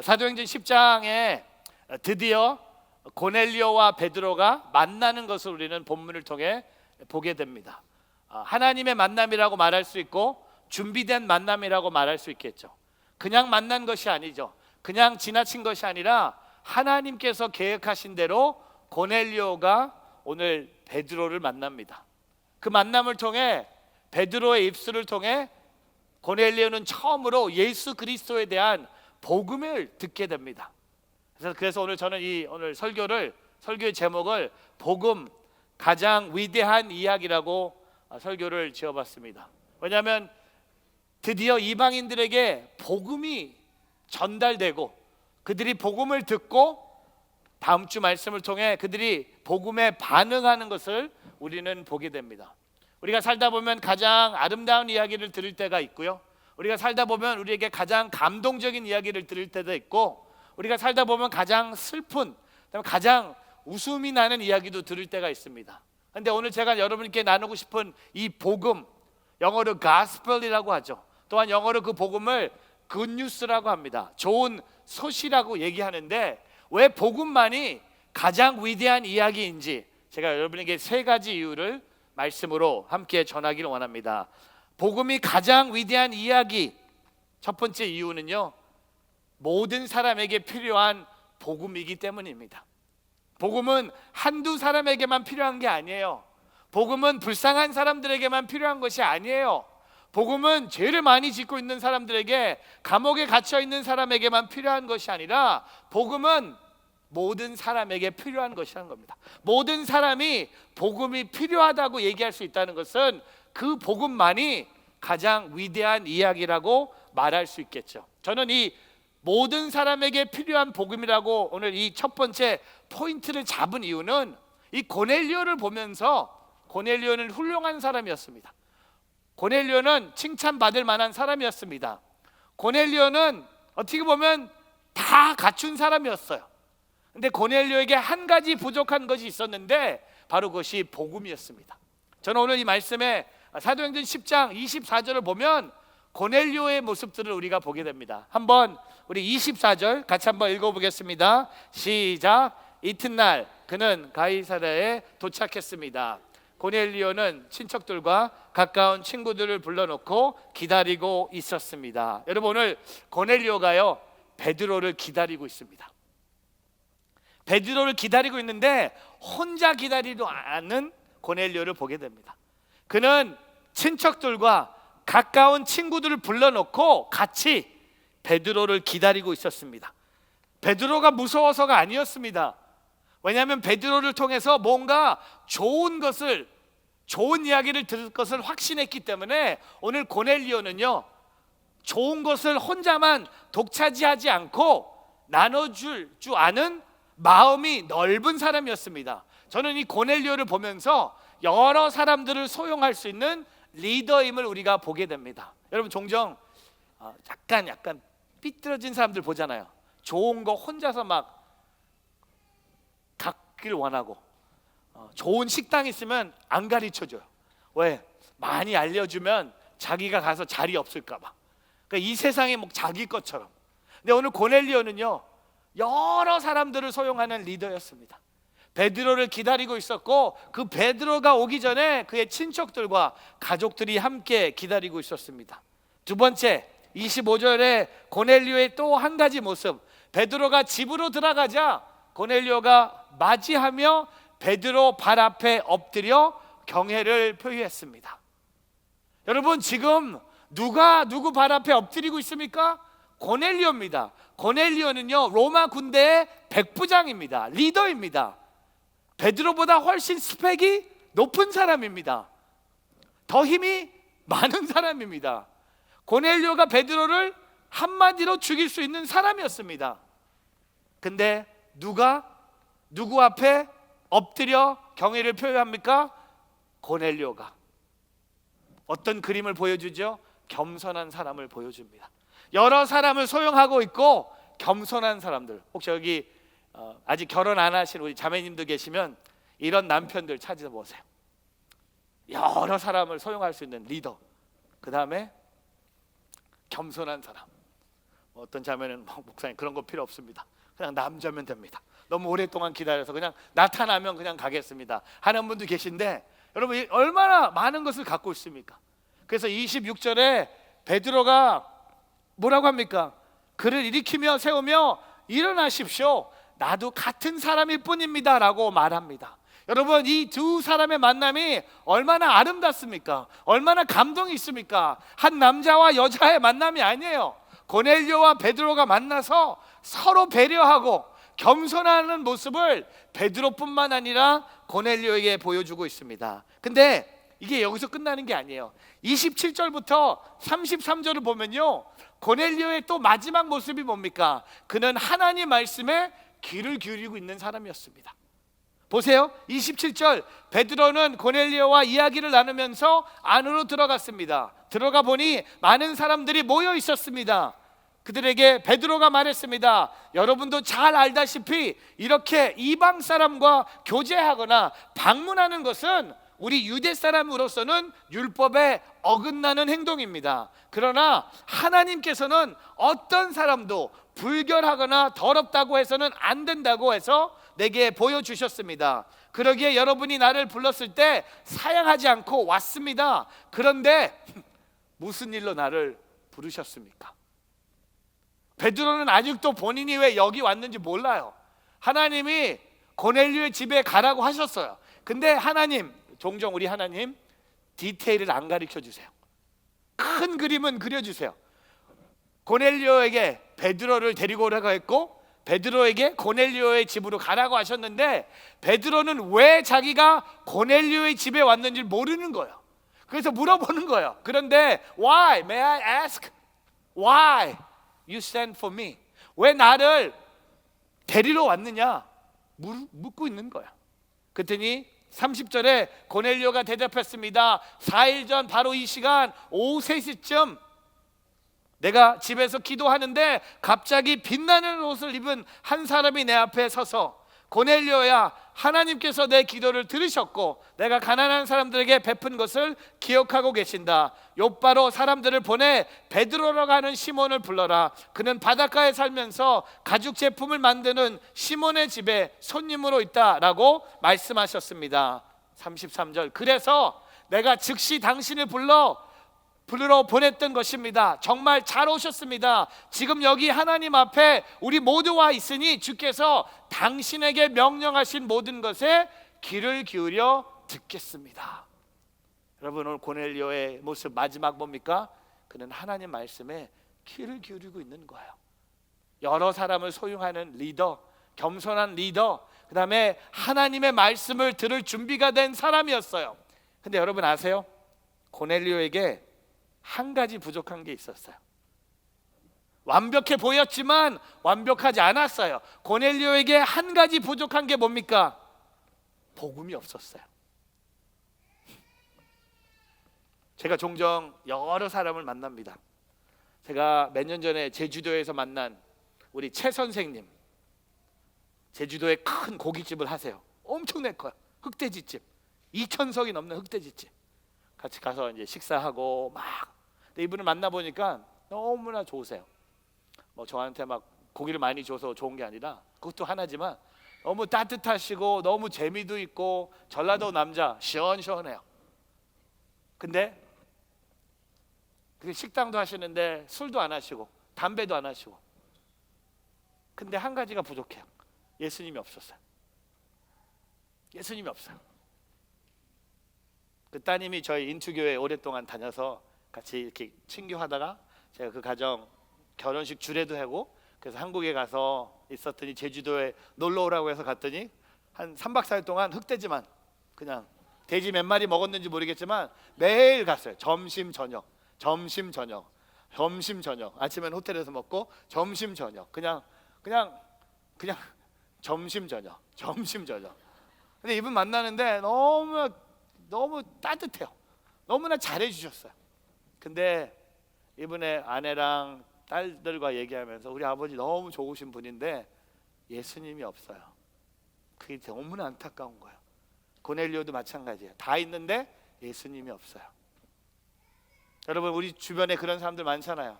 사도행전 10장에 드디어 고넬료와 베드로가 만나는 것을 우리는 본문을 통해 보게 됩니다. 하나님의 만남이라고 말할 수 있고 준비된 만남이라고 말할 수 있겠죠. 그냥 만난 것이 아니죠. 그냥 지나친 것이 아니라 하나님께서 계획하신 대로 고넬료가 오늘 베드로를 만납니다. 그 만남을 통해 베드로의 입술을 통해 고넬료는 처음으로 예수 그리스도에 대한 복음을 듣게 됩니다. 그래서 오늘 저는 오늘 설교의 제목을 복음, 가장 위대한 이야기라고 설교를 지어봤습니다. 왜냐하면 드디어 이방인들에게 복음이 전달되고 그들이 복음을 듣고 다음 주 말씀을 통해 그들이 복음에 반응하는 것을 우리는 보게 됩니다. 우리가 살다 보면 가장 아름다운 이야기를 들을 때가 있고요, 우리가 살다 보면 우리에게 가장 감동적인 이야기를 들을 때도 있고, 우리가 살다 보면 가장 슬픈, 가장 웃음이 나는 이야기도 들을 때가 있습니다. 그런데 오늘 제가 여러분께 나누고 싶은 이 복음, 영어로 gospel이라고 하죠. 또한 영어로 그 복음을 good news라고 합니다. 좋은 소식이라고 얘기하는데, 왜 복음만이 가장 위대한 이야기인지 제가 여러분에게 세 가지 이유를 말씀으로 함께 전하기를 원합니다. 복음이 가장 위대한 이야기, 첫 번째 이유는요, 모든 사람에게 필요한 복음이기 때문입니다. 복음은 한두 사람에게만 필요한 게 아니에요. 복음은 불쌍한 사람들에게만 필요한 것이 아니에요. 복음은 죄를 많이 짓고 있는 사람들에게, 감옥에 갇혀 있는 사람에게만 필요한 것이 아니라 복음은 모든 사람에게 필요한 것이라는 겁니다. 모든 사람이 복음이 필요하다고 얘기할 수 있다는 것은 그 복음만이 가장 위대한 이야기라고 말할 수 있겠죠. 저는 이 모든 사람에게 필요한 복음이라고 오늘 이 첫 번째 포인트를 잡은 이유는 이 고넬료를 보면서, 고넬료는 훌륭한 사람이었습니다. 고넬료는 칭찬받을 만한 사람이었습니다. 고넬료는 어떻게 보면 다 갖춘 사람이었어요. 근데 고넬료에게 한 가지 부족한 것이 있었는데 바로 그것이 복음이었습니다. 저는 오늘 이 말씀에 사도행전 10장 24절을 보면 고넬료의 모습들을 우리가 보게 됩니다. 한번 우리 24절 같이 한번 읽어보겠습니다. 시작. 이튿날 그는 가이사랴에 도착했습니다. 고넬료는 친척들과 가까운 친구들을 불러놓고 기다리고 있었습니다. 여러분, 오늘 고넬료가요, 베드로를 기다리고 있습니다. 베드로를 기다리고 있는데 혼자 기다리지 않는 고넬료를 보게 됩니다. 그는 친척들과 가까운 친구들을 불러놓고 같이 베드로를 기다리고 있었습니다. 베드로가 무서워서가 아니었습니다. 왜냐하면 베드로를 통해서 뭔가 좋은 이야기를 들을 것을 확신했기 때문에 오늘 고넬료는요, 좋은 것을 혼자만 독차지하지 않고 나눠줄 줄 아는 마음이 넓은 사람이었습니다. 저는 이 고넬료를 보면서 여러 사람들을 소용할 수 있는 리더임을 우리가 보게 됩니다. 여러분, 종종 약간 삐뚤어진 사람들 보잖아요. 좋은 거 혼자서 막 갖기를 원하고, 좋은 식당 있으면 안 가르쳐줘요. 왜? 많이 알려주면 자기가 가서 자리 없을까 봐. 그러니까 이 세상이 뭐 자기 것처럼. 근데 오늘 고넬료는요, 여러 사람들을 소용하는 리더였습니다. 베드로를 기다리고 있었고, 그 베드로가 오기 전에 그의 친척들과 가족들이 함께 기다리고 있었습니다. 두 번째, 25절에 고넬료의 또 한 가지 모습, 베드로가 집으로 들어가자 고넬료가 맞이하며 베드로 발 앞에 엎드려 경애를 표했습니다. 여러분, 지금 누가 누구 발 앞에 엎드리고 있습니까? 고넬료입니다. 고넬료는요, 로마 군대의 백부장입니다. 리더입니다. 베드로보다 훨씬 스펙이 높은 사람입니다. 더 힘이 많은 사람입니다. 고넬료가 베드로를 한마디로 죽일 수 있는 사람이었습니다. 근데 누구 앞에 엎드려 경애를 표현합니까? 고넬료가. 어떤 그림을 보여주죠? 겸손한 사람을 보여줍니다. 여러 사람을 소용하고 있고 겸손한 사람들. 혹시 여기 아직 결혼 안 하신 우리 자매님도 계시면 이런 남편들 찾아보세요. 여러 사람을 소용할 수 있는 리더. 그 다음에 겸손한 사람. 어떤 자매는 목사님 그런 거 필요 없습니다. 그냥 남자면 됩니다. 너무 오랫동안 기다려서 그냥 나타나면 그냥 가겠습니다 하는 분도 계신데, 여러분 얼마나 많은 것을 갖고 있습니까? 그래서 26절에 베드로가 뭐라고 합니까? 그를 일으키며 세우며 일어나십시오, 나도 같은 사람일 뿐입니다 라고 말합니다. 여러분, 이 두 사람의 만남이 얼마나 아름답습니까? 얼마나 감동이 있습니까? 한 남자와 여자의 만남이 아니에요. 고넬료와 베드로가 만나서 서로 배려하고 겸손하는 모습을 베드로뿐만 아니라 고넬료에게 보여주고 있습니다. 근데 이게 여기서 끝나는 게 아니에요. 27절부터 33절을 보면요, 고넬료의 또 마지막 모습이 뭡니까? 그는 하나님 말씀에 귀를 기울이고 있는 사람이었습니다. 보세요, 27절, 베드로는 고넬료와 이야기를 나누면서 안으로 들어갔습니다. 들어가 보니 많은 사람들이 모여 있었습니다. 그들에게 베드로가 말했습니다. 여러분도 잘 알다시피 이렇게 이방 사람과 교제하거나 방문하는 것은 우리 유대 사람으로서는 율법에 어긋나는 행동입니다. 그러나 하나님께서는 어떤 사람도 불결하거나 더럽다고 해서는 안 된다고 해서 내게 보여주셨습니다. 그러기에 여러분이 나를 불렀을 때 사양하지 않고 왔습니다. 그런데 무슨 일로 나를 부르셨습니까? 베드로는 아직도 본인이 왜 여기 왔는지 몰라요. 하나님이 고넬료의 집에 가라고 하셨어요. 근데 하나님, 종종 우리 하나님 디테일을 안 가르쳐 주세요. 큰 그림은 그려주세요. 고넬료에게 베드로를 데리고 오라고 했고, 베드로에게 고넬료의 집으로 가라고 하셨는데, 베드로는 왜 자기가 고넬료의 집에 왔는지 모르는 거예요. 그래서 물어보는 거예요. 그런데 Why? May I ask? Why you sent for me? 왜 나를 데리러 왔느냐 묻고 있는 거야. 그랬더니 30절에 고넬료가 대답했습니다. 4일 전 바로 이 시간 오후 3시쯤 내가 집에서 기도하는데 갑자기 빛나는 옷을 입은 한 사람이 내 앞에 서서, 고넬료야, 하나님께서 내 기도를 들으셨고 내가 가난한 사람들에게 베푼 것을 기억하고 계신다. 욥바로 사람들을 보내 베드로라고 하는 시몬을 불러라. 그는 바닷가에 살면서 가죽 제품을 만드는 시몬의 집에 손님으로 있다라고 말씀하셨습니다. 33절, 그래서 내가 즉시 당신을 부르러 보냈던 것입니다. 정말 잘 오셨습니다. 지금 여기 하나님 앞에 우리 모두 와 있으니 주께서 당신에게 명령하신 모든 것에 귀를 기울여 듣겠습니다. 여러분, 오늘 고넬료의 모습 마지막 뭡니까? 그는 하나님 말씀에 귀를 기울이고 있는 거예요. 여러 사람을 소용하는 리더, 겸손한 리더, 그 다음에 하나님의 말씀을 들을 준비가 된 사람이었어요. 근데 여러분 아세요? 고넬료에게 한 가지 부족한 게 있었어요. 완벽해 보였지만 완벽하지 않았어요. 고넬료에게 한 가지 부족한 게 뭡니까? 복음이 없었어요. 제가 종종 여러 사람을 만납니다. 제가 몇 년 전에 제주도에서 만난 우리 최 선생님, 제주도에 큰 고깃집을 하세요. 엄청날 거야. 흑돼지집, 2,000석이 넘는 흑돼지집. 같이 가서 이제 식사하고 막. 근데 이분을 만나보니까 너무나 좋으세요. 뭐 저한테 막 고기를 많이 줘서 좋은 게 아니라, 그것도 하나지만 너무 따뜻하시고 너무 재미도 있고 전라도 남자 시원시원해요. 근데 그 식당도 하시는데 술도 안 하시고 담배도 안 하시고. 근데 한 가지가 부족해요. 예수님이 없었어요. 예수님이 없어요. 그 따님이 저희 인투교회 오랫동안 다녀서 같이 이렇게 친교하다가 제가 그 가정 결혼식 주례도 하고, 그래서 한국에 가서 있었더니 제주도에 놀러 오라고 해서 갔더니 한 3박 4일 동안 흑돼지만, 그냥 돼지 몇 마리 먹었는지 모르겠지만 매일 갔어요. 점심 저녁, 점심 저녁, 점심 저녁. 아침에는 호텔에서 먹고 점심 저녁, 그냥 점심 저녁, 점심 저녁. 근데 이분 만나는데 너무 따뜻해요. 너무나 잘해주셨어요. 근데 이분의 아내랑 딸들과 얘기하면서 우리 아버지 너무 좋으신 분인데 예수님이 없어요. 그게 너무나 안타까운 거예요. 고넬료도 마찬가지예요. 다 있는데 예수님이 없어요. 여러분, 우리 주변에 그런 사람들 많잖아요.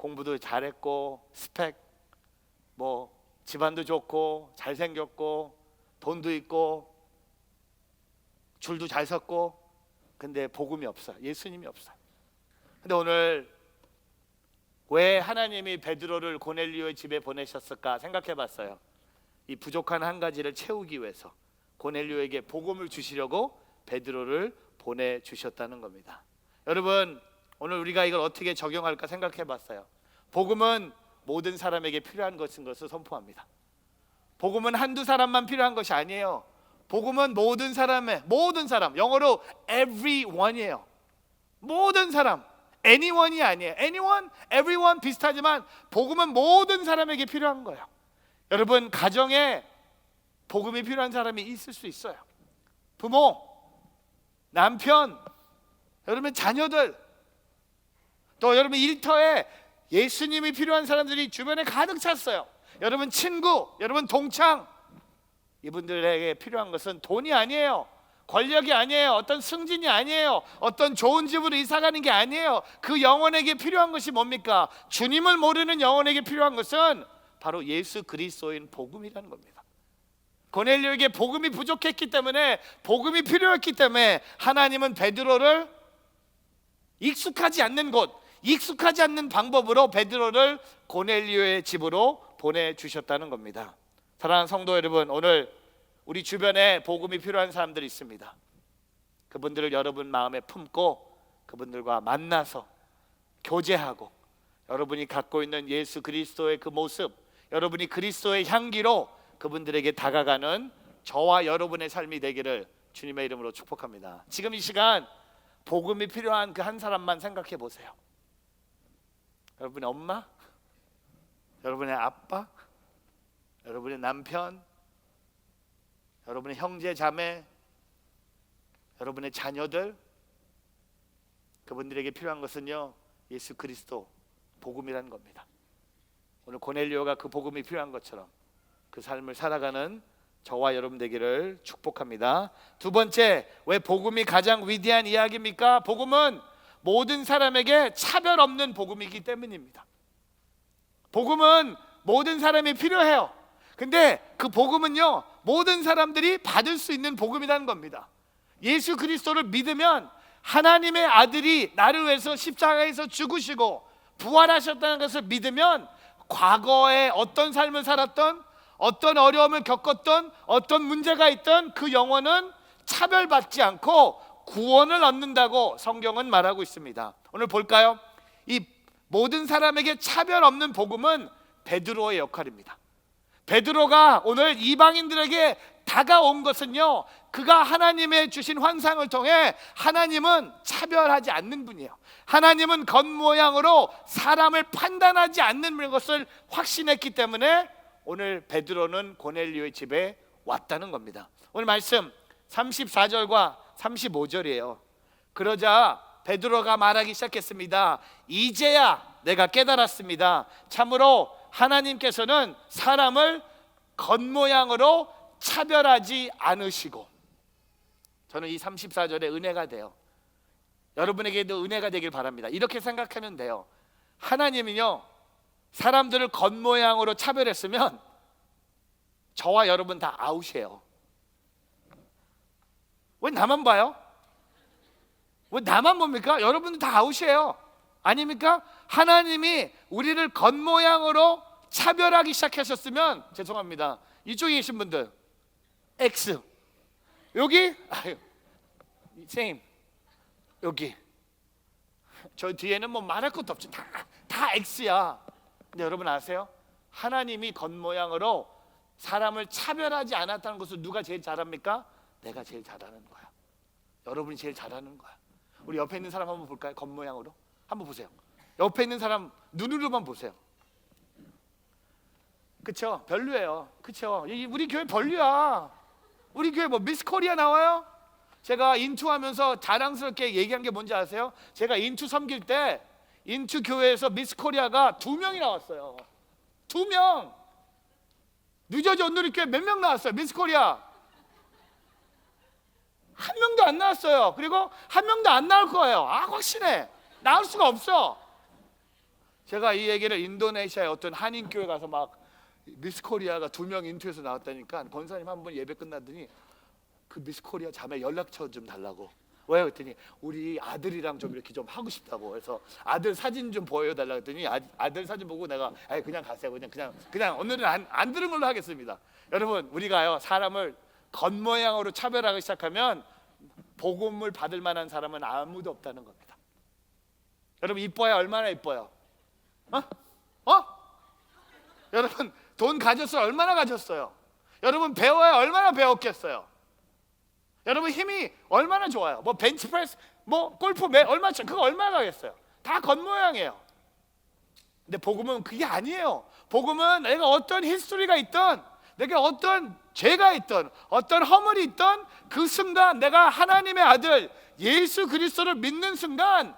공부도 잘했고 스펙 뭐 집안도 좋고 잘생겼고 돈도 있고 줄도 잘 섰고, 근데 복음이 없어요. 예수님이 없어요. 근데 오늘 왜 하나님이 베드로를 고넬료의 집에 보내셨을까 생각해 봤어요. 이 부족한 한 가지를 채우기 위해서 고넬료에게 복음을 주시려고 베드로를 보내주셨다는 겁니다. 여러분, 오늘 우리가 이걸 어떻게 적용할까 생각해 봤어요. 복음은 모든 사람에게 필요한 것인 것을 선포합니다. 복음은 한두 사람만 필요한 것이 아니에요. 복음은 모든 사람, 영어로 everyone이에요. 모든 사람, anyone이 아니에요. anyone, everyone 비슷하지만 복음은 모든 사람에게 필요한 거예요. 여러분, 가정에 복음이 필요한 사람이 있을 수 있어요. 부모, 남편, 여러분 자녀들, 또 여러분 일터에 예수님이 필요한 사람들이 주변에 가득 찼어요. 여러분 친구, 여러분 동창, 이분들에게 필요한 것은 돈이 아니에요. 권력이 아니에요. 어떤 승진이 아니에요. 어떤 좋은 집으로 이사 가는 게 아니에요. 그 영혼에게 필요한 것이 뭡니까? 주님을 모르는 영혼에게 필요한 것은 바로 예수 그리스도인 복음이라는 겁니다. 고넬료에게 복음이 부족했기 때문에, 복음이 필요했기 때문에 하나님은 베드로를 익숙하지 않는 곳, 익숙하지 않는 방법으로 베드로를 고넬료의 집으로 보내주셨다는 겁니다. 사랑하는 성도 여러분, 오늘 우리 주변에 복음이 필요한 사람들이 있습니다. 그분들을 여러분 마음에 품고 그분들과 만나서 교제하고, 여러분이 갖고 있는 예수 그리스도의 그 모습, 여러분이 그리스도의 향기로 그분들에게 다가가는 저와 여러분의 삶이 되기를 주님의 이름으로 축복합니다. 지금 이 시간 복음이 필요한 그 한 사람만 생각해 보세요. 여러분의 엄마, 여러분의 아빠, 여러분의 남편, 여러분의 형제 자매, 여러분의 자녀들, 그분들에게 필요한 것은요, 예수 그리스도 복음이라는 겁니다. 오늘 고넬료가 그 복음이 필요한 것처럼 그 삶을 살아가는 저와 여러분 되기를 축복합니다. 두 번째, 왜 복음이 가장 위대한 이야기입니까? 복음은 모든 사람에게 차별 없는 복음이기 때문입니다. 복음은 모든 사람이 필요해요. 근데 그 복음은요, 모든 사람들이 받을 수 있는 복음이라는 겁니다. 예수 그리스도를 믿으면 하나님의 아들이 나를 위해서 십자가에서 죽으시고 부활하셨다는 것을 믿으면 과거에 어떤 삶을 살았던, 어떤 어려움을 겪었던, 어떤 문제가 있던 그 영혼은 차별받지 않고 구원을 얻는다고 성경은 말하고 있습니다. 오늘 볼까요? 이 모든 사람에게 차별 없는 복음은 베드로의 역할입니다. 베드로가 오늘 이방인들에게 다가온 것은요, 그가 하나님의 주신 환상을 통해 하나님은 차별하지 않는 분이에요. 하나님은 겉모양으로 사람을 판단하지 않는 것을 확신했기 때문에 오늘 베드로는 고넬료의 집에 왔다는 겁니다. 오늘 말씀 34절과 35절이에요. 그러자 베드로가 말하기 시작했습니다. 이제야 내가 깨달았습니다. 참으로 하나님께서는 사람을 겉모양으로 차별하지 않으시고. 저는 이 34절에 은혜가 돼요. 여러분에게도 은혜가 되길 바랍니다. 이렇게 생각하면 돼요. 하나님은요, 사람들을 겉모양으로 차별했으면 저와 여러분 다 아웃이에요. 왜 나만 봐요? 왜 나만 봅니까? 여러분들 다 아웃이에요. 아닙니까? 하나님이 우리를 겉모양으로 차별하기 시작하셨으면, 죄송합니다, 이쪽에 계신 분들 X, 여기 same, 여기 저 뒤에는 뭐 말할 것도 없죠. 다 X야. 근데 여러분 아세요? 하나님이 겉모양으로 사람을 차별하지 않았다는 것을 누가 제일 잘합니까? 내가 제일 잘하는 거야. 여러분이 제일 잘하는 거야. 우리 옆에 있는 사람 한번 볼까요? 겉모양으로 한번 보세요. 옆에 있는 사람 눈으로만 보세요. 그쵸? 별로예요. 그쵸? 우리 교회 별로야. 우리 교회 뭐 미스 코리아 나와요? 제가 인투하면서 자랑스럽게 얘기한 게 뭔지 아세요? 제가 인투 섬길 때 인투 교회에서 미스 코리아가 2명이 나왔어요. 2명. 뉴저지 온누리교회 몇 명 나왔어요? 미스 코리아 한 명도 안 나왔어요. 그리고 한 명도 안 나올 거예요. 확신해. 나올 수가 없어. 제가 이 얘기를 인도네시아의 어떤 한인교회 가서 막 미스 코리아가 2명 인터뷰에서 나왔다니까 권사님 한 분 예배 끝났더니 그 미스 코리아 자매 연락처 좀 달라고. 왜 그랬더니 우리 아들이랑 좀 이렇게 좀 하고 싶다고. 그래서 아들 사진 좀 보여달라고 했더니 아들 사진 보고 내가 그냥 가세요. 그냥 오늘은 안 들은 걸로 하겠습니다. 여러분, 우리가요 사람을 겉모양으로 차별하기 시작하면 복음을 받을 만한 사람은 아무도 없다는 겁니다. 여러분, 이뻐야 얼마나 이뻐요? 여러분, 돈 가졌어요? 얼마나 가졌어요? 여러분, 배워야 얼마나 배웠겠어요? 여러분, 힘이 얼마나 좋아요? 뭐 벤치프레스, 뭐 골프 그거 얼마나 가겠어요? 다 겉모양이에요. 근데 복음은 그게 아니에요. 복음은 내가 어떤 히스토리가 있든, 내가 어떤 죄가 있든, 어떤 허물이 있든 그 순간 내가 하나님의 아들 예수 그리스도를 믿는 순간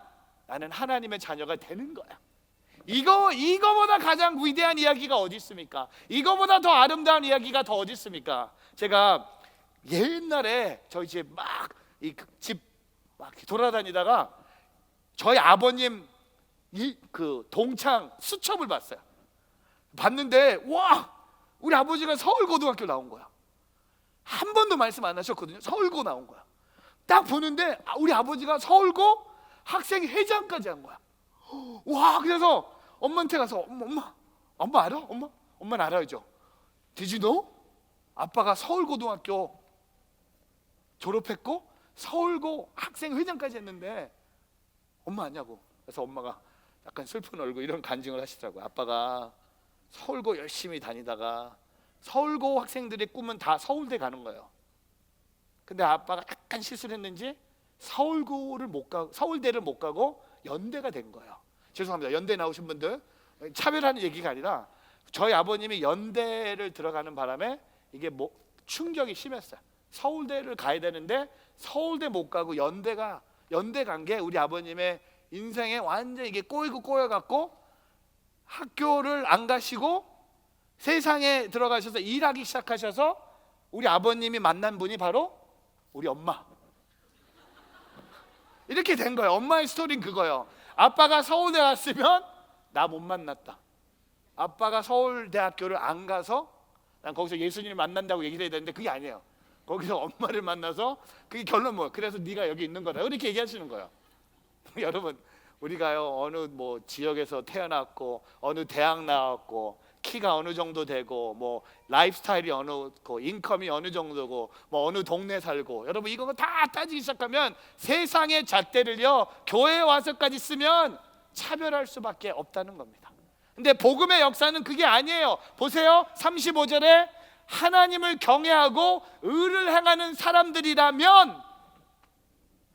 나는 하나님의 자녀가 되는 거야. 이거보다 가장 위대한 이야기가 어디 있습니까? 이거보다 더 아름다운 이야기가 더 어디 있습니까? 제가 옛날에 저희 집 막 돌아다니다가 저희 아버님 그 동창 수첩을 봤어요. 봤는데 와, 우리 아버지가 서울고등학교 나온 거야. 한 번도 말씀 안 하셨거든요. 서울고 나온 거야. 딱 보는데 우리 아버지가 서울고 학생회장까지 한 거야. 와, 그래서 엄마한테 가서 엄마 알아? 엄마는 알아야죠. Did you know? 아빠가 서울고등학교 졸업했고 서울고 학생회장까지 했는데 엄마 아냐고. 그래서 엄마가 약간 슬픈 얼굴 이런 간증을 하시더라고요. 아빠가 서울고 열심히 다니다가 서울고 학생들의 꿈은 다 서울대 가는 거예요. 근데 아빠가 약간 실수를 했는지 서울대를 못 가고 연대가 된 거예요. 죄송합니다. 연대 나오신 분들, 차별하는 얘기가 아니라 저희 아버님이 연대를 들어가는 바람에 이게 충격이 심했어요. 서울대를 가야 되는데 서울대 못 가고 연대 간 게 우리 아버님의 인생에 완전 이게 꼬여갖고 학교를 안 가시고 세상에 들어가셔서 일하기 시작하셔서 우리 아버님이 만난 분이 바로 우리 엄마. 이렇게 된 거예요. 엄마의 스토리는 그거예요. 아빠가 서울대 갔으면 나 못 만났다. 아빠가 서울대학교를 안 가서 난 거기서 예수님을 만난다고 얘기를 해야 되는데 그게 아니에요. 거기서 엄마를 만나서 그게 결론 뭐예요? 그래서 네가 여기 있는 거다. 이렇게 얘기하시는 거예요. 여러분, 우리가요 어느 지역에서 태어났고 어느 대학 나왔고 키가 어느 정도 되고 뭐 라이프스타일이 인컴이 어느 정도고 뭐 어느 동네 살고, 여러분 이거 다 따지기 시작하면 세상의 잣대를요 교회에 와서까지 쓰면 차별할 수밖에 없다는 겁니다. 근데 복음의 역사는 그게 아니에요. 보세요. 35절에 하나님을 경외하고 의를 행하는 사람들이라면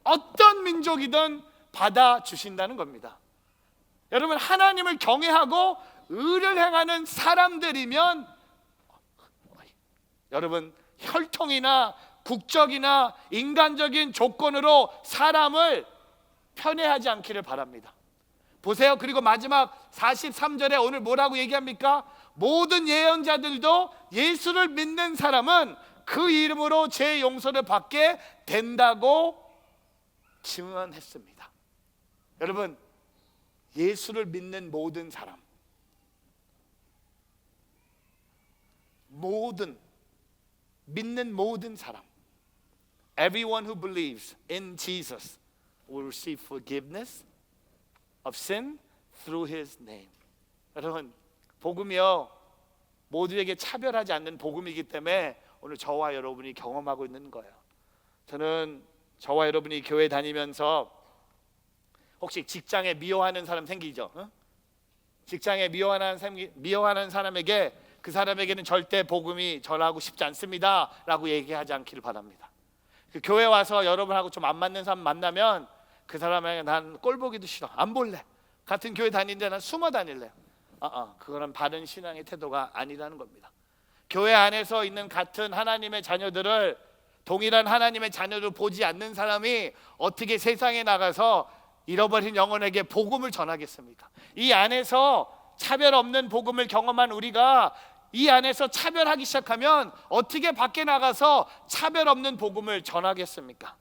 어떤 민족이든 받아주신다는 겁니다. 여러분, 하나님을 경외하고 의를 행하는 사람들이면 여러분 혈통이나 국적이나 인간적인 조건으로 사람을 편애하지 않기를 바랍니다. 보세요. 그리고 마지막 43절에 오늘 뭐라고 얘기합니까? 모든 예언자들도 예수를 믿는 사람은 그 이름으로 죄 용서를 받게 된다고 증언했습니다. 여러분, 예수를 믿는 모든 사람, 믿는 모든 사람, everyone who believes in Jesus will receive forgiveness of sin through His name. 여러분, 복음이요 모두에게 차별하지 않는 복음이기 때문에 오늘 저와 여러분이 경험하고 있는 거예요. 저는 저와 여러분이 교회 다니면서 혹시 직장에 미워하는 사람 생기죠? 직장에 미워하는 사람에게 그 사람에게는 절대 복음이 전하고 싶지 않습니다 라고 얘기하지 않기를 바랍니다. 그 교회 와서 여러분하고 좀 안 맞는 사람 만나면 그 사람에게 난 꼴 보기도 싫어, 안 볼래, 같은 교회 다니는데 난 숨어 다닐래. 그거는 바른 신앙의 태도가 아니라는 겁니다. 교회 안에서 있는 같은 하나님의 자녀들을, 동일한 하나님의 자녀를 보지 않는 사람이 어떻게 세상에 나가서 잃어버린 영혼에게 복음을 전하겠습니까? 이 안에서 차별 없는 복음을 경험한 우리가 이 안에서 차별하기 시작하면 어떻게 밖에 나가서 차별 없는 복음을 전하겠습니까?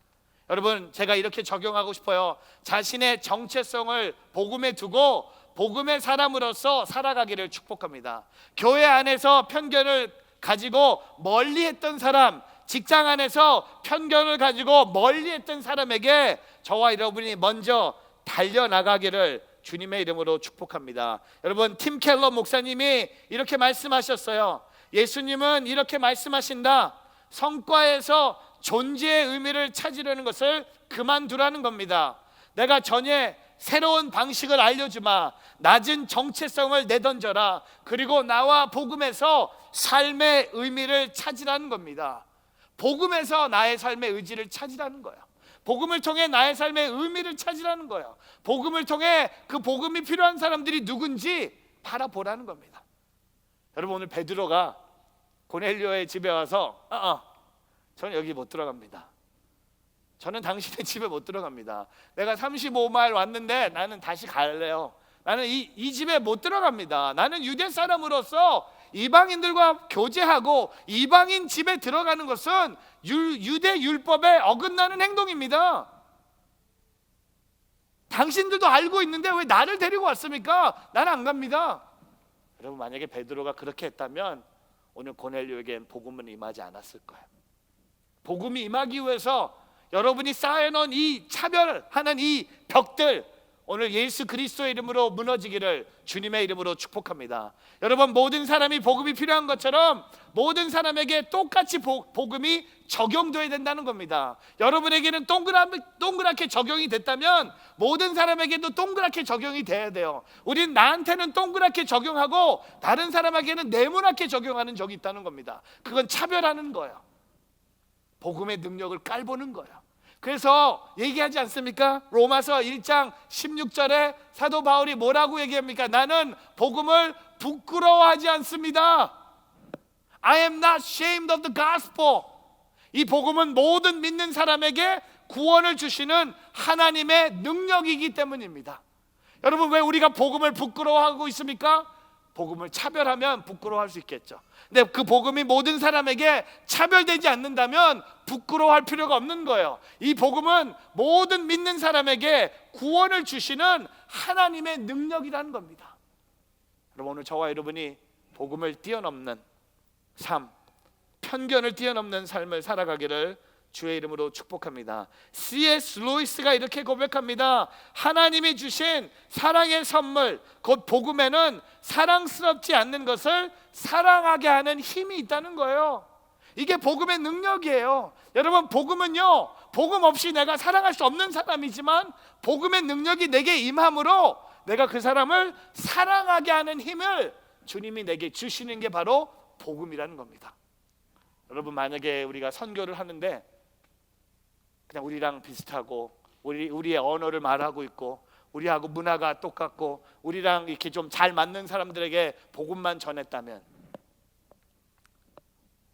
여러분, 제가 이렇게 적용하고 싶어요. 자신의 정체성을 복음에 두고 복음의 사람으로서 살아가기를 축복합니다. 교회 안에서 편견을 가지고 멀리했던 사람, 직장 안에서 편견을 가지고 멀리했던 사람에게 저와 여러분이 먼저 달려나가기를 주님의 이름으로 축복합니다. 여러분, 팀 켈러 목사님이 이렇게 말씀하셨어요. 예수님은 이렇게 말씀하신다. 성과에서 존재의 의미를 찾으려는 것을 그만두라는 겁니다. 내가 전에 새로운 방식을 알려주마. 낮은 정체성을 내던져라. 그리고 나와 복음에서 삶의 의미를 찾으라는 겁니다. 복음에서 나의 삶의 의지를 찾으라는 거예요. 복음을 통해 나의 삶의 의미를 찾으라는 거예요. 복음을 통해 그 복음이 필요한 사람들이 누군지 바라보라는 겁니다. 여러분, 오늘 베드로가 고넬료의 집에 와서 저는 여기 못 들어갑니다. 저는 당신의 집에 못 들어갑니다. 내가 35마일 왔는데 나는 다시 갈래요. 나는 이 집에 못 들어갑니다. 나는 유대 사람으로서 이방인들과 교제하고 이방인 집에 들어가는 것은 유대 율법에 어긋나는 행동입니다. 당신들도 알고 있는데 왜 나를 데리고 왔습니까? 나는 안 갑니다. 여러분, 만약에 베드로가 그렇게 했다면 오늘 고넬료에겐 복음은 임하지 않았을 거예요. 복음이 임하기 위해서 여러분이 쌓여놓은 이 차별하는 이 벽들, 오늘 예수 그리스도의 이름으로 무너지기를 주님의 이름으로 축복합니다. 여러분, 모든 사람이 복음이 필요한 것처럼 모든 사람에게 똑같이 복음이 적용돼야 된다는 겁니다. 여러분에게는 동그랗게 적용이 됐다면 모든 사람에게도 동그랗게 적용이 돼야 돼요. 우린 나한테는 동그랗게 적용하고 다른 사람에게는 네모나게 적용하는 적이 있다는 겁니다. 그건 차별하는 거예요. 복음의 능력을 깔보는 거예요. 그래서 얘기하지 않습니까? 로마서 1장 16절에 사도 바울이 뭐라고 얘기합니까? 나는 복음을 부끄러워하지 않습니다. I am not ashamed of the gospel. 이 복음은 모든 믿는 사람에게 구원을 주시는 하나님의 능력이기 때문입니다. 여러분, 왜 우리가 복음을 부끄러워하고 있습니까? 복음을 차별하면 부끄러워할 수 있겠죠. 근데 그 복음이 모든 사람에게 차별되지 않는다면 부끄러워할 필요가 없는 거예요. 이 복음은 모든 믿는 사람에게 구원을 주시는 하나님의 능력이라는 겁니다. 여러분, 오늘 저와 여러분이 복음을 뛰어넘는 삶, 편견을 뛰어넘는 삶을 살아가기를 주의 이름으로 축복합니다. C.S. 루이스가 이렇게 고백합니다. 하나님이 주신 사랑의 선물, 곧 복음에는 사랑스럽지 않는 것을 사랑하게 하는 힘이 있다는 거예요. 이게 복음의 능력이에요. 여러분, 복음은요, 복음 없이 내가 사랑할 수 없는 사람이지만 복음의 능력이 내게 임함으로 내가 그 사람을 사랑하게 하는 힘을 주님이 내게 주시는 게 바로 복음이라는 겁니다. 여러분, 만약에 우리가 선교를 하는데 그냥 우리랑 비슷하고 우리의 언어를 말하고 있고 우리하고 문화가 똑같고 우리랑 이렇게 좀 잘 맞는 사람들에게 복음만 전했다면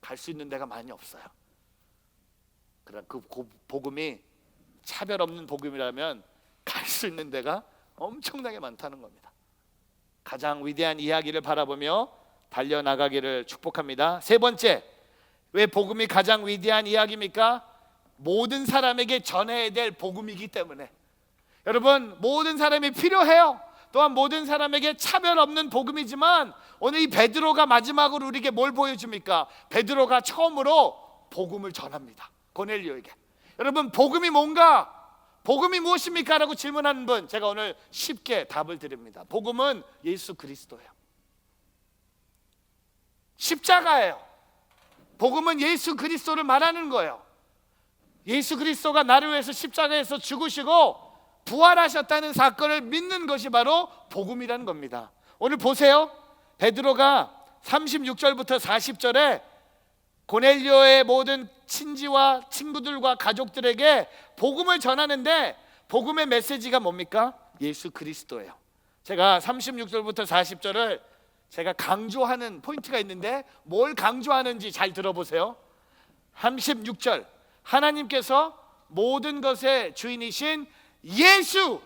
갈 수 있는 데가 많이 없어요. 그러나 그 복음이 차별 없는 복음이라면 갈 수 있는 데가 엄청나게 많다는 겁니다. 가장 위대한 이야기를 바라보며 달려나가기를 축복합니다. 세 번째, 왜 복음이 가장 위대한 이야기입니까? 모든 사람에게 전해야 될 복음이기 때문에. 여러분, 모든 사람이 필요해요. 또한 모든 사람에게 차별 없는 복음이지만 오늘 이 베드로가 마지막으로 우리에게 뭘 보여줍니까? 베드로가 처음으로 복음을 전합니다. 고넬료에게. 여러분, 복음이 뭔가? 복음이 무엇입니까? 라고 질문하는 분, 제가 오늘 쉽게 답을 드립니다. 복음은 예수 그리스도예요. 십자가예요. 복음은 예수 그리스도를 말하는 거예요. 예수 그리스도가 나를 위해서 십자가에서 죽으시고 부활하셨다는 사건을 믿는 것이 바로 복음이라는 겁니다. 오늘 보세요. 베드로가 36절부터 40절에 고넬료의 모든 친지와 친구들과 가족들에게 복음을 전하는데 복음의 메시지가 뭡니까? 예수 그리스도예요. 제가 36절부터 40절을 제가 강조하는 포인트가 있는데 뭘 강조하는지 잘 들어보세요. 36절, 하나님께서 모든 것의 주인이신 예수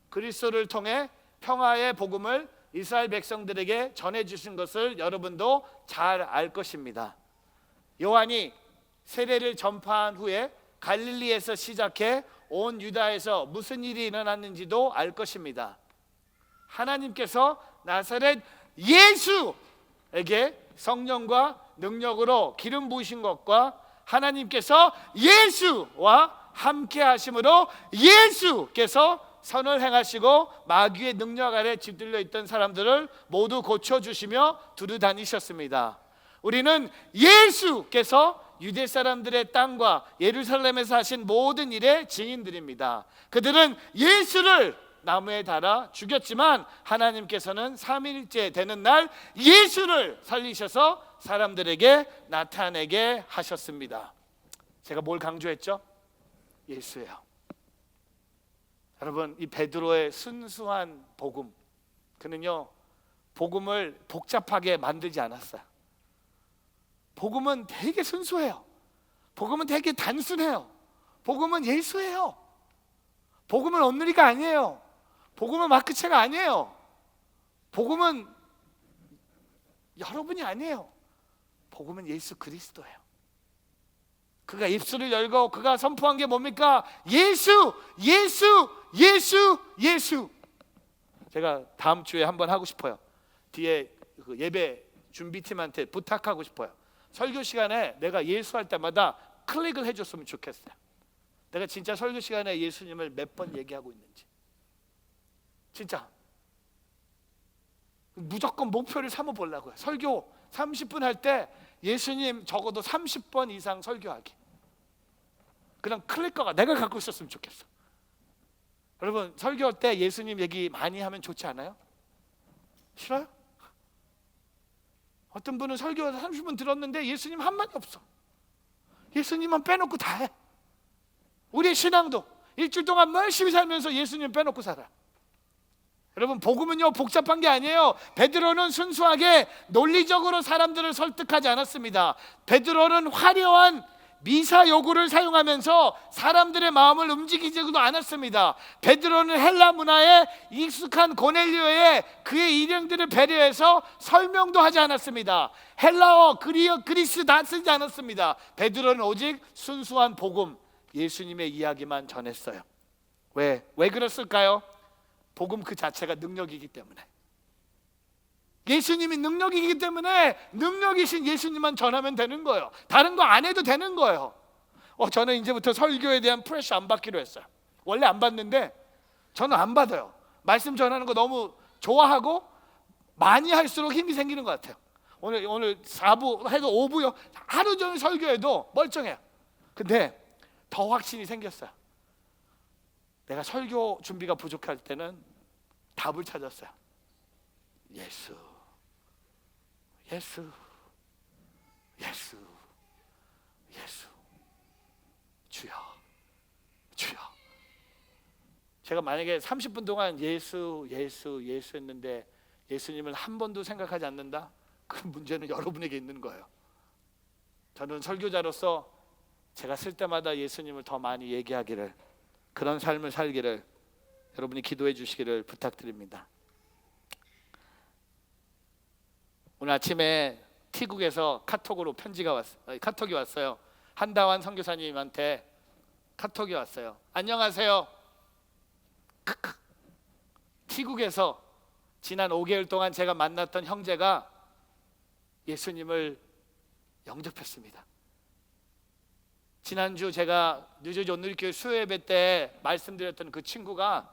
그리스도를 통해 평화의 복음을 이스라엘 백성들에게 전해주신 것을 여러분도 잘 알 것입니다. 요한이 세례를 전파한 후에 갈릴리에서 시작해 온 유다에서 무슨 일이 일어났는지도 알 것입니다. 하나님께서 나사렛 예수에게 성령과 능력으로 기름 부으신 것과 하나님께서 예수와 함께 하심으로 예수께서 선을 행하시고 마귀의 능력 아래 짓들려 있던 사람들을 모두 고쳐주시며 두루 다니셨습니다. 우리는 예수께서 유대 사람들의 땅과 예루살렘에서 하신 모든 일의 증인들입니다. 그들은 예수를 나무에 달아 죽였지만 하나님께서는 3일째 되는 날 예수를 살리셔서 사람들에게 나타내게 하셨습니다. 제가 뭘 강조했죠? 예수예요. 여러분, 이 베드로의 순수한 복음, 그는요 복음을 복잡하게 만들지 않았어요. 복음은 되게 순수해요. 복음은 되게 단순해요. 복음은 예수예요. 복음은 온누리가 아니에요. 복음은 마크체가 아니에요. 복음은 여러분이 아니에요. 복음은 예수 그리스도예요. 그가 입술을 열고 그가 선포한 게 뭡니까? 예수, 예수, 예수, 예수. 제가 다음 주에 한번 하고 싶어요. 뒤에 그 예배 준비팀한테 부탁하고 싶어요. 설교 시간에 내가 예수할 때마다 클릭을 해줬으면 좋겠어요. 내가 진짜 설교 시간에 예수님을 몇 번 얘기하고 있는지. 진짜 무조건 목표를 삼아 보려고요. 설교 30분 할 때 예수님 적어도 30번 이상 설교하기. 그냥 클릭커가 내가 갖고 있었으면 좋겠어. 여러분, 설교할 때 예수님 얘기 많이 하면 좋지 않아요? 싫어요? 어떤 분은 설교 30분 들었는데 예수님 한마디 없어. 예수님만 빼놓고 다 해. 우리의 신앙도 일주일 동안 열심히 살면서 예수님 빼놓고 살아. 여러분, 복음은요 복잡한 게 아니에요. 베드로는 순수하게 논리적으로 사람들을 설득하지 않았습니다. 베드로는 화려한 미사 요구를 사용하면서 사람들의 마음을 움직이지도 않았습니다. 베드로는 헬라 문화에 익숙한 고넬료의 그의 일행들을 배려해서 설명도 하지 않았습니다. 헬라어, 그리어, 그리스 다 쓰지 않았습니다. 베드로는 오직 순수한 복음, 예수님의 이야기만 전했어요. 왜 그랬을까요? 복음 그 자체가 능력이기 때문에. 예수님이 능력이기 때문에 능력이신 예수님만 전하면 되는 거예요. 다른 거 안 해도 되는 거예요. 저는 이제부터 설교에 대한 프레셔 안 받기로 했어요. 원래 안 받는데 저는 안 받아요. 말씀 전하는 거 너무 좋아하고 많이 할수록 힘이 생기는 것 같아요. 오늘 4부 해도 5부요. 하루 종일 설교해도 멀쩡해요. 근데 더 확신이 생겼어요. 내가 설교 준비가 부족할 때는 답을 찾았어요. 예수, 예수, 예수, 예수, 주여, 주여. 제가 만약에 30분 동안 예수, 예수, 예수 했는데 예수님을 한 번도 생각하지 않는다? 그 문제는 여러분에게 있는 거예요. 저는 설교자로서 제가 쓸 때마다 예수님을 더 많이 얘기하기를, 그런 삶을 살기를 여러분이 기도해 주시기를 부탁드립니다. 오늘 아침에 티국에서 카톡이 왔어요. 한다완 선교사님한테 카톡이 왔어요. 안녕하세요. 크크. 티국에서 지난 5개월 동안 제가 만났던 형제가 예수님을 영접했습니다. 지난주 제가 뉴저지 온누리교회 수요예배 때 말씀드렸던 그 친구가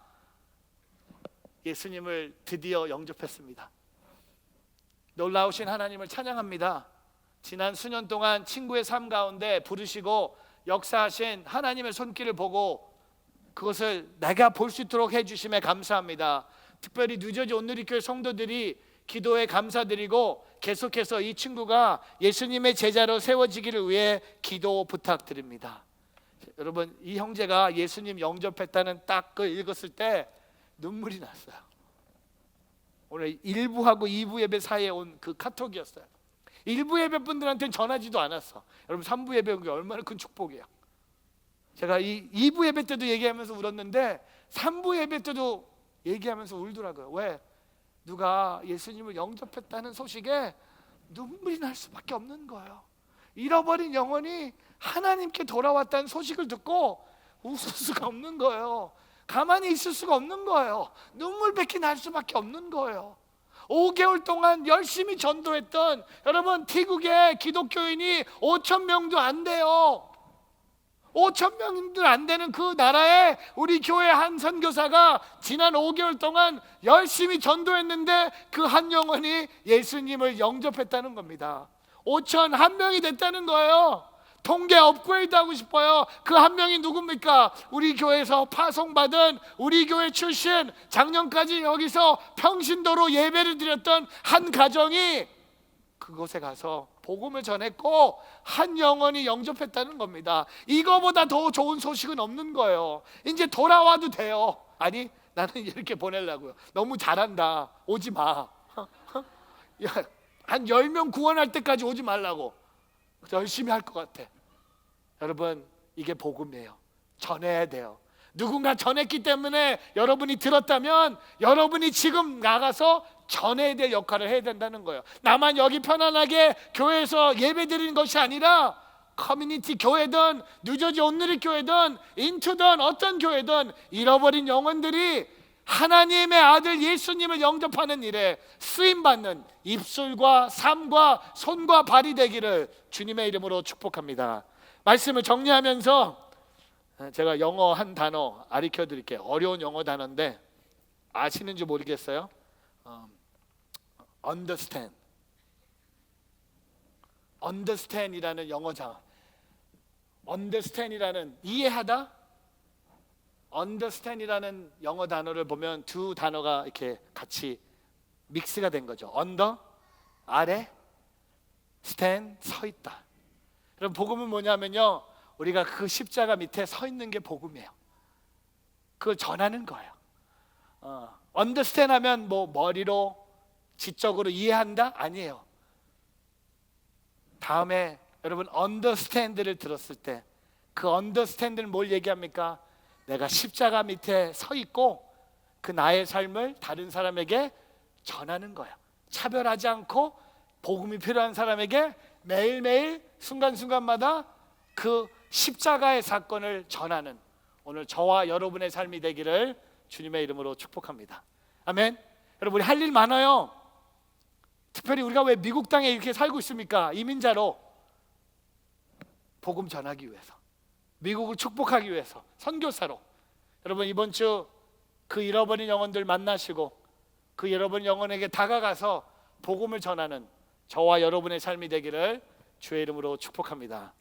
예수님을 드디어 영접했습니다. 놀라우신 하나님을 찬양합니다. 지난 수년 동안 친구의 삶 가운데 부르시고 역사하신 하나님의 손길을 보고 그것을 내가 볼 수 있도록 해주심에 감사합니다. 특별히 뉴저지 온누리교회 성도들이 기도에 감사드리고 계속해서 이 친구가 예수님의 제자로 세워지기를 위해 기도 부탁드립니다. 여러분, 이 형제가 예수님 영접했다는 딱 그 읽었을 때 눈물이 났어요. 오늘 1부하고 2부 예배 사이에 온 그 카톡이었어요. 1부 예배 분들한테는 전하지도 않았어. 여러분, 3부 예배 온 게 얼마나 큰 축복이에요. 제가 이 2부 예배 때도 얘기하면서 울었는데 3부 예배 때도 얘기하면서 울더라고요. 왜? 누가 예수님을 영접했다는 소식에 눈물이 날 수밖에 없는 거예요. 잃어버린 영혼이 하나님께 돌아왔다는 소식을 듣고 웃을 수가 없는 거예요. 가만히 있을 수가 없는 거예요. 눈물밖에 날 수밖에 없는 거예요. 5개월 동안 열심히 전도했던, 여러분 태국의 기독교인이 5천 명도 안 돼요. 5천 명도 안 되는 그 나라에 우리 교회 한 선교사가 지난 5개월 동안 열심히 전도했는데 그 한 영혼이 예수님을 영접했다는 겁니다. 5,001명이 됐다는 거예요. 통계 업그레이드 하고 싶어요. 그 한 명이 누굽니까? 우리 교회에서 파송받은, 우리 교회 출신, 작년까지 여기서 평신도로 예배를 드렸던 한 가정이 그곳에 가서 복음을 전했고 한 영혼이 영접했다는 겁니다. 이거보다 더 좋은 소식은 없는 거예요. 이제 돌아와도 돼요. 아니, 나는 이렇게 보내려고요. 너무 잘한다, 오지 마. 한 10명 구원할 때까지 오지 말라고. 열심히 할 것 같아. 여러분, 이게 복음이에요. 전해야 돼요. 누군가 전했기 때문에 여러분이 들었다면 여러분이 지금 나가서 전해야 될 역할을 해야 된다는 거예요. 나만 여기 편안하게 교회에서 예배 드리는 것이 아니라 커뮤니티 교회든 뉴저지 온누리 교회든 인투든 어떤 교회든 잃어버린 영혼들이 하나님의 아들 예수님을 영접하는 일에 쓰임받는 입술과 삶과 손과 발이 되기를 주님의 이름으로 축복합니다. 말씀을 정리하면서 제가 영어 한 단어 가르쳐 드릴게요. 어려운 영어 단어인데 아시는지 모르겠어요. understand. understand이라는 영어 단어. understand이라는 이해하다. understand이라는 영어 단어를 보면 두 단어가 이렇게 같이 믹스가 된 거죠. under, 아래, stand, 서 있다. 여러분, 복음은 뭐냐면요, 우리가 그 십자가 밑에 서 있는 게 복음이에요. 그걸 전하는 거예요. understand 하면 뭐 머리로 지적으로 이해한다? 아니에요. 다음에 여러분 understand를 들었을 때 그 understand는 뭘 얘기합니까? 내가 십자가 밑에 서 있고 그 나의 삶을 다른 사람에게 전하는 거야. 차별하지 않고 복음이 필요한 사람에게 매일매일 순간순간마다 그 십자가의 사건을 전하는 오늘 저와 여러분의 삶이 되기를 주님의 이름으로 축복합니다. 아멘. 여러분, 우리 할 일 많아요. 특별히 우리가 왜 미국 땅에 이렇게 살고 있습니까? 이민자로 복음 전하기 위해서, 미국을 축복하기 위해서, 선교사로. 여러분, 이번 주 그 잃어버린 영혼들 만나시고 그 잃어버린 영혼에게 다가가서 복음을 전하는 저와 여러분의 삶이 되기를 주의 이름으로 축복합니다.